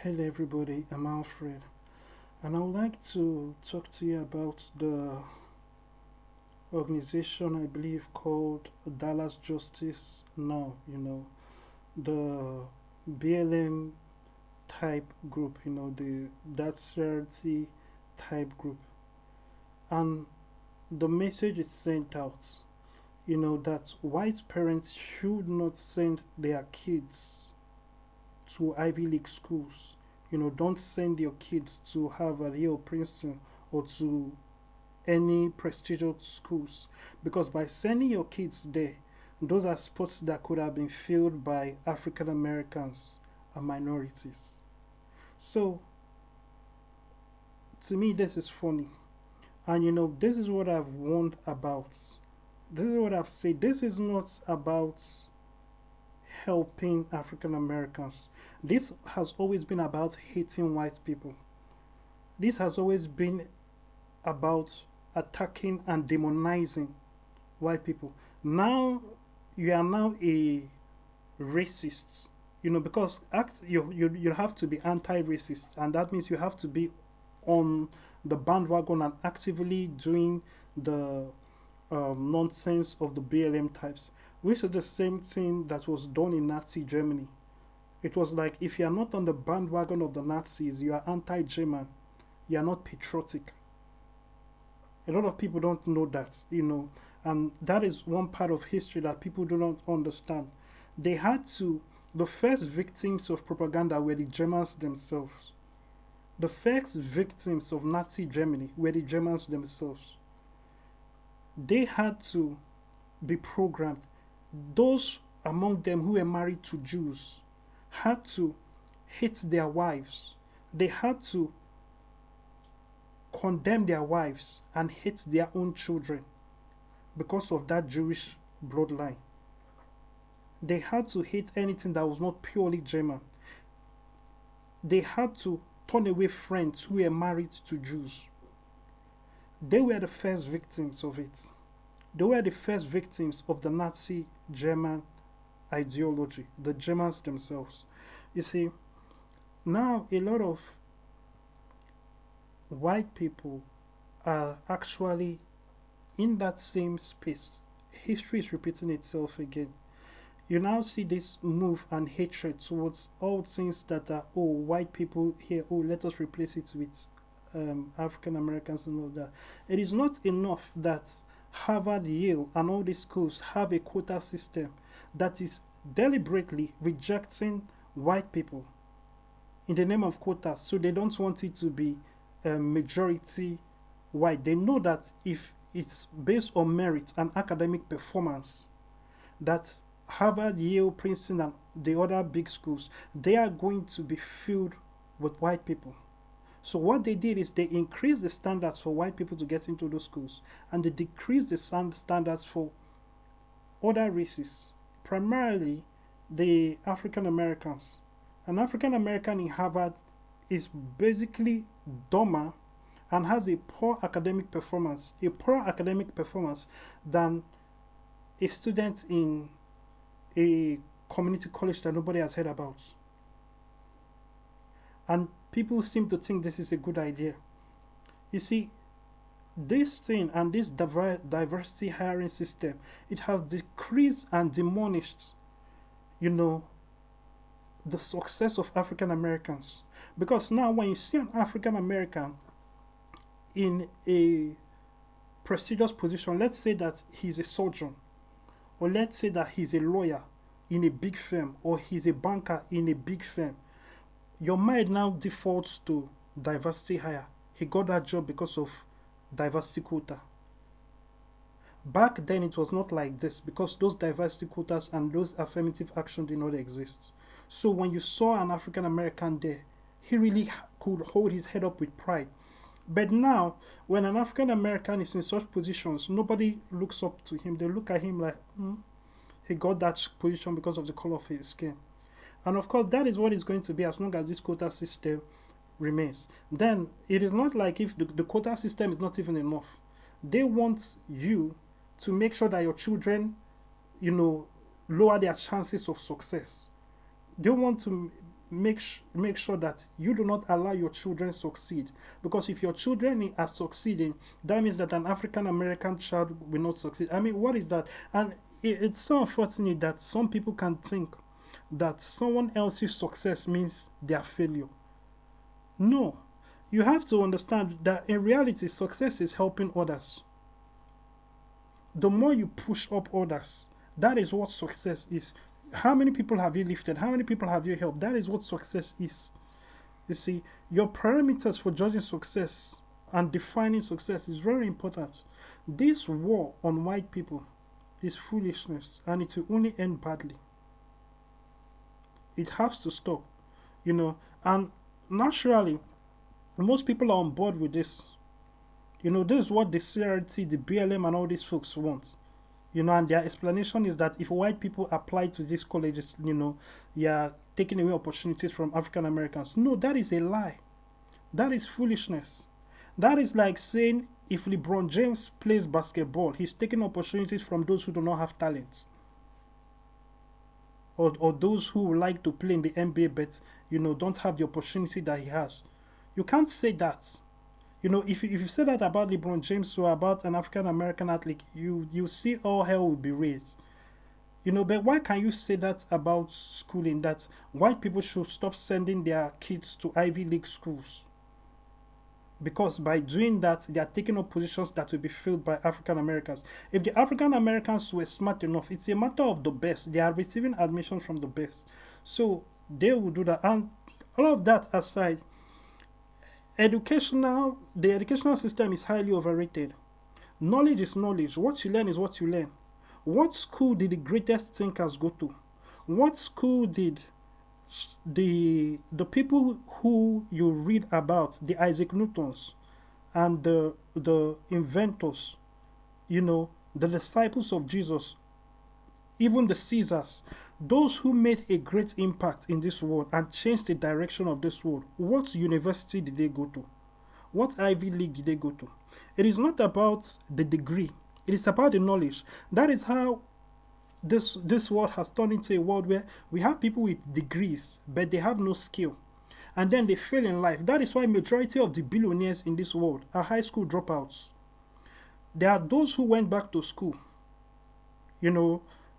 Hello, everybody. I'm Alfred, and I would like to talk to you about the organization I believe called Dallas Justice Now. The BLM type group. The that charity type group, and the message is sent out. That white parents should not send their kids to Ivy League schools. Don't send your kids to Harvard, Yale, Princeton, or to any prestigious schools, because by sending your kids there, those are spots that could have been filled by African Americans and minorities. So, to me, this is funny. And this is what I've warned about. This is what I've said. This is not about helping African Americans. This has always been about hating white people. This has always been about attacking and demonizing white people. Now you are now a racist. Because you have to be anti-racist, and that means you have to be on the bandwagon and actively doing the nonsense of the BLM types, which is the same thing that was done in Nazi Germany. It was like, if you are not on the bandwagon of the Nazis, you are anti-German, you are not patriotic. A lot of people don't know that. And that is one part of history that people do not understand. They had to, the first victims of propaganda were the Germans themselves. The first victims of Nazi Germany were the Germans themselves. They had to be programmed. Those among them who were married to Jews had to hate their wives. They had to condemn their wives and hate their own children because of that Jewish bloodline. They had to hate anything that was not purely German. They had to turn away friends who were married to Jews. They were the first victims of it. They were the first victims of the Nazi German ideology, the Germans themselves. You see, now a lot of white people are actually in that same space. History is repeating itself again. You now see this move and hatred towards all things that are, oh, white people here, oh, let us replace it with African Americans and all that. It is not enough that Harvard, Yale, and all these schools have a quota system that is deliberately rejecting white people in the name of quotas, so they don't want it to be majority white. They know that if it's based on merit and academic performance, that Harvard, Yale, Princeton, and the other big schools, they are going to be filled with white people. So what they did is they increased the standards for white people to get into those schools, and they decreased the standards for other races, primarily the African Americans. An African American in Harvard is basically dumber and has a poor academic performance, than a student in a community college that nobody has heard about. And people seem to think this is a good idea. You see, this thing and this diversity hiring system, it has decreased and diminished, the success of African Americans. Because now when you see an African American in a prestigious position, let's say that he's a surgeon, or let's say that he's a lawyer in a big firm, or he's a banker in a big firm, your mind now defaults to diversity hire. He got that job because of diversity quota. Back then it was not like this, because those diversity quotas and those affirmative action did not exist. So when you saw an African American there, he really could hold his head up with pride. But now, when an African American is in such positions, nobody looks up to him. They look at him like, he got that position because of the color of his skin. And of course, that is what it's going to be as long as this quota system remains. Then, it is not like if the quota system is not even enough. They want you to make sure that your children, lower their chances of success. They want to make sure that you do not allow your children succeed. Because if your children are succeeding, that means that an African American child will not succeed. I mean, what is that? And it's so unfortunate that some people can think that someone else's success means their failure. No. You have to understand that in reality, success is helping others. The more you push up others, that is what success is. How many people have you lifted? How many people have you helped? That is what success is. You see, your parameters for judging success and defining success is very important. This war on white people is foolishness, and it will only end badly. It has to stop, and naturally, most people are on board with this. This is what the CRT, the BLM, and all these folks want. And their explanation is that if white people apply to these colleges, are taking away opportunities from African Americans. No, that is a lie. That is foolishness. That is like saying if LeBron James plays basketball, he's taking opportunities from those who do not have talents. Or those who would like to play in the NBA but, don't have the opportunity that he has. You can't say that. If you say that about LeBron James or about an African American athlete, you see all hell will be raised. But why can you say that about schooling, that white people should stop sending their kids to Ivy League schools? Because by doing that, they are taking up positions that will be filled by African Americans. If the African Americans were smart enough, it's a matter of the best. They are receiving admission from the best. So they will do that. And all of that aside, the educational system is highly overrated. Knowledge is knowledge. What you learn is what you learn. What school did the greatest thinkers go to? What school did the people who you read about, the Isaac Newtons and the inventors, the disciples of Jesus, even the Caesars, those who made a great impact in this world and changed the direction of this world, what university did they go to? What Ivy League did they go to? It is not about the degree. It is about the knowledge. That is how this world has turned into a world where we have people with degrees, but they have no skill. And then they fail in life. That is why majority of the billionaires in this world are high school dropouts. There are those who went back to school,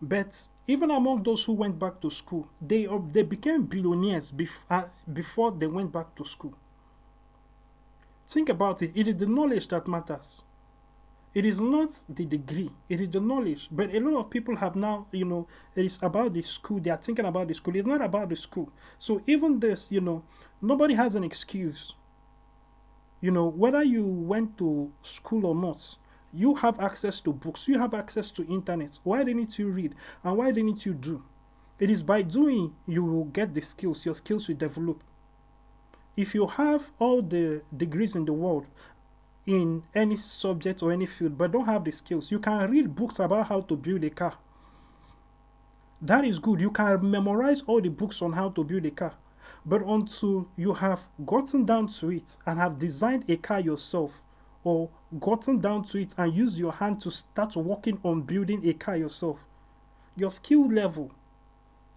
but even among those who went back to school, they became billionaires before they went back to school. Think about it. It is the knowledge that matters. It is not the degree, it is the knowledge. But a lot of people have now, it is about the school. They are thinking about the school. It's not about the school. So even this, nobody has an excuse. Whether you went to school or not, you have access to books. You have access to internet. Why didn't you read? And why didn't you do? It is by doing you will get the skills. Your skills will develop. If you have all the degrees in the world, in any subject or any field, but don't have the skills, you can read books about how to build a car. That is good. You can memorize all the books on how to build a car. But until you have gotten down to it and have designed a car yourself, or gotten down to it and used your hand to start working on building a car yourself, your skill level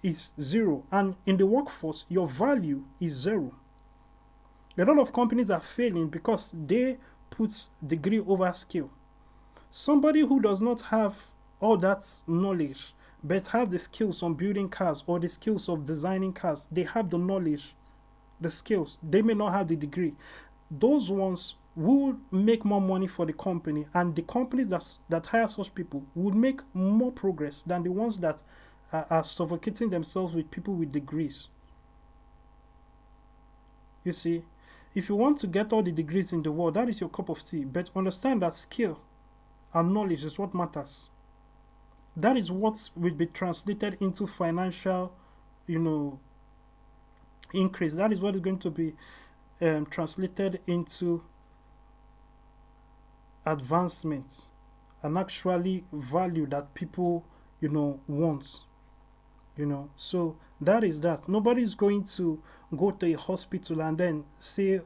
is zero. And in the workforce, your value is zero. A lot of companies are failing because they put degree over skill. Somebody who does not have all that knowledge but have the skills on building cars or the skills of designing cars, they have the knowledge, the skills, they may not have the degree. Those ones would make more money for the company, and the companies that hire such people would make more progress than the ones that are suffocating themselves with people with degrees. You see, if you want to get all the degrees in the world, that is your cup of tea. But understand that skill and knowledge is what matters. That is what will be translated into financial, increase. That is what is going to be translated into advancement and actually value that people, want. So that is that. Nobody's going to go to a hospital and then say,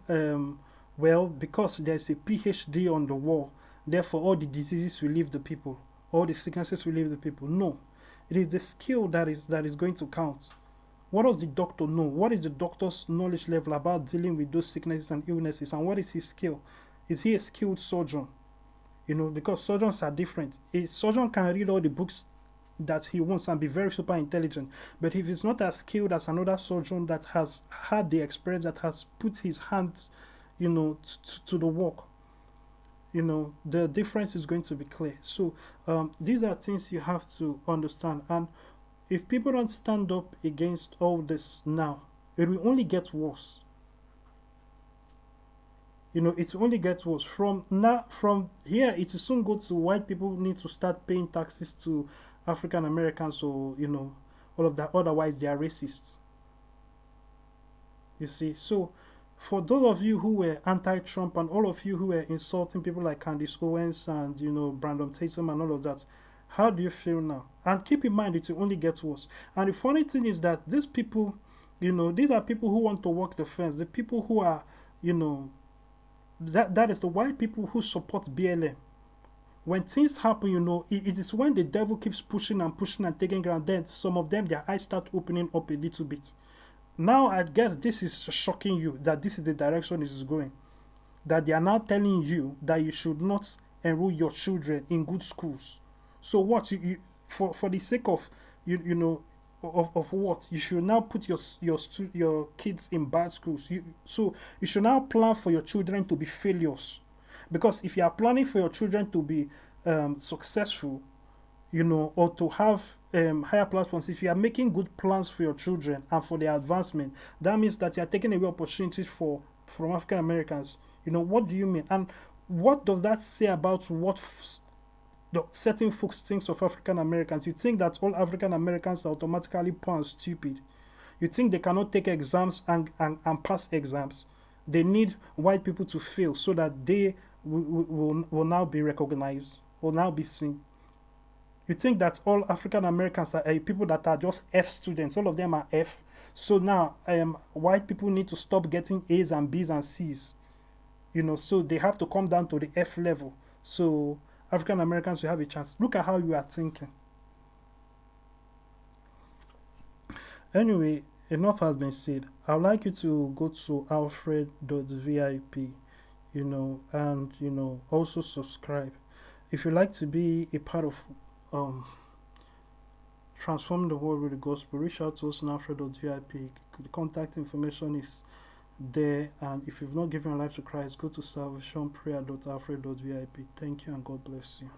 well, because there's a PhD on the wall, therefore all the diseases will leave the people, all the sicknesses will leave the people. No, it is the skill that is going to count. What does the doctor know? What is the doctor's knowledge level about dealing with those sicknesses and illnesses? And what is his skill? Is he a skilled surgeon? You know, because surgeons are different. A surgeon can read all the books that he wants and be very super intelligent. But if he's not as skilled as another surgeon that has had the experience, that has put his hands, you know, to the work, you know, the difference is going to be clear. So these are things you have to understand. And if people don't stand up against all this now, it will only get worse. You know, it will only get worse. From here, it will soon go to white people need to start paying taxes to African Americans, or you know, all of that. Otherwise, they are racists. You see, so for those of you who were anti-Trump and all of you who were insulting people like Candace Owens and you know Brandon Tatum and all of that, how do you feel now? And keep in mind, it will only get worse. And the funny thing is that these people, you know, these are people who want to walk the fence. The people who are, you know, that is the white people who support BLM. When things happen, you know, it is when the devil keeps pushing and pushing and taking ground, then some of them, their eyes start opening up a little bit. Now, I guess this is shocking you that this is the direction it is going. That they are now telling you that you should not enroll your children in good schools. So what for the sake of you know of what you should now put your kids in bad schools. So you should now plan for your children to be failures, because if you are planning for your children to be successful, you know, or to have higher platforms, if you are making good plans for your children and for their advancement, that means that you are taking away opportunities from African Americans. You know, what do you mean? And what does that say about what the certain folks think of African Americans? You think that all African Americans are automatically poor and stupid. You think they cannot take exams and pass exams. They need white people to fail so that they will now be recognized, will now be seen. You think that all African Americans are people that are just F students. All of them are F. So now white people need to stop getting A's and B's and C's. You know, so they have to come down to the F level. So African Americans will have a chance. Look at how you are thinking. Anyway, enough has been said. I would like you to go to alfred.vip, you know, and you know, also subscribe. If you'd like to be a part of transforming the world with the gospel, reach out to us on alfred.vip. The contact information is there, and if you've not given your life to Christ, go to salvationprayer.alfred.vip. Thank you and God bless you.